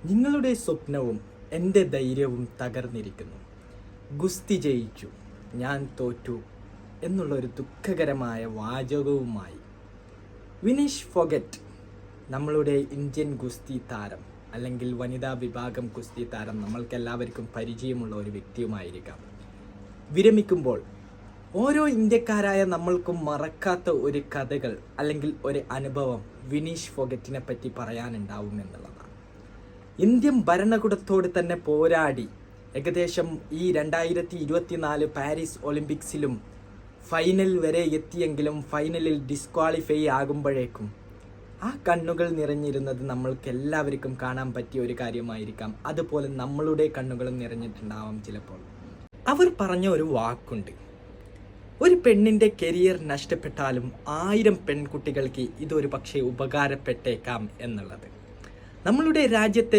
നിങ്ങളുടെ സ്വപ്നവും എൻ്റെ ധൈര്യവും തകർന്നിരിക്കുന്നു. ഗുസ്തി ജയിച്ചു, ഞാൻ തോറ്റു എന്നുള്ളൊരു ദുഃഖകരമായ വാചകവുമായി വിനീഷ് ഫോഗറ്റ്, നമ്മളുടെ ഇന്ത്യൻ ഗുസ്തി താരം അല്ലെങ്കിൽ വനിതാ വിഭാഗം ഗുസ്തി താരം, നമ്മൾക്കെല്ലാവർക്കും പരിചയമുള്ള ഒരു വ്യക്തിയുമായിരിക്കാം, വിരമിക്കുമ്പോൾ ഓരോ ഇന്ത്യക്കാരായ നമ്മൾക്കും മറക്കാത്ത ഒരു കഥകൾ അല്ലെങ്കിൽ ഒരു അനുഭവം വിനീഷ് ഫോഗറ്റിനെ പറ്റി പറയാനുണ്ടാവും എന്നുള്ളതാണ്. ഇന്ത്യൻ ഭരണകൂടത്തോട് തന്നെ പോരാടി ഏകദേശം ഈ 2024 പാരീസ് ഒളിമ്പിക്സിലും ഫൈനൽ വരെ എത്തിയെങ്കിലും ഫൈനലിൽ ഡിസ്ക്വാളിഫൈ ആകുമ്പോഴേക്കും ആ കണ്ണുകൾ നിറഞ്ഞിരുന്നത് നമ്മൾക്ക് എല്ലാവർക്കും കാണാൻ പറ്റിയ ഒരു കാര്യമായിരിക്കാം. അതുപോലെ നമ്മളുടെ കണ്ണുകളും നിറഞ്ഞിട്ടുണ്ടാവാം ചിലപ്പോൾ. അവർ പറഞ്ഞ ഒരു വാക്കുണ്ട്, ഒരു പെണ്ണിൻ്റെ കരിയർ നഷ്ടപ്പെട്ടാലും 1000 പെൺകുട്ടികൾക്ക് ഇതൊരു പക്ഷേ ഉപകാരപ്പെട്ടേക്കാം എന്നുള്ളത്. നമ്മളുടെ രാജ്യത്തെ